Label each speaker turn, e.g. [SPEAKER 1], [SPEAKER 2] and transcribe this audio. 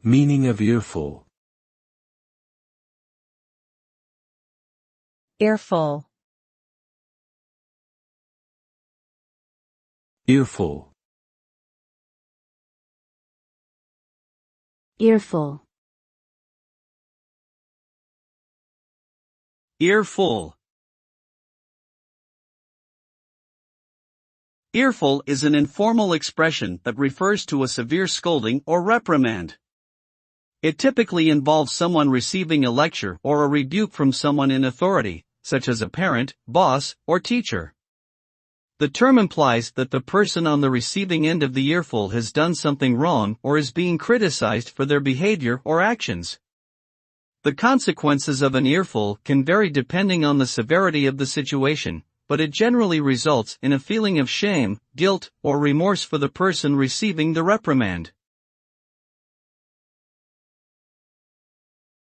[SPEAKER 1] Meaning of earful.
[SPEAKER 2] Earful.
[SPEAKER 1] Earful.
[SPEAKER 2] Earful.
[SPEAKER 3] Earful. Earful is an informal expression that refers to a severe scolding or reprimand. It typically involves someone receiving a lecture or a rebuke from someone in authority, such as a parent, boss, or teacher. The term implies that the person on the receiving end of the earful has done something wrong or is being criticized for their behavior or actions. The consequences of an earful can vary depending on the severity of the situation, but it generally results in a feeling of shame, guilt, or remorse for the person receiving the reprimand.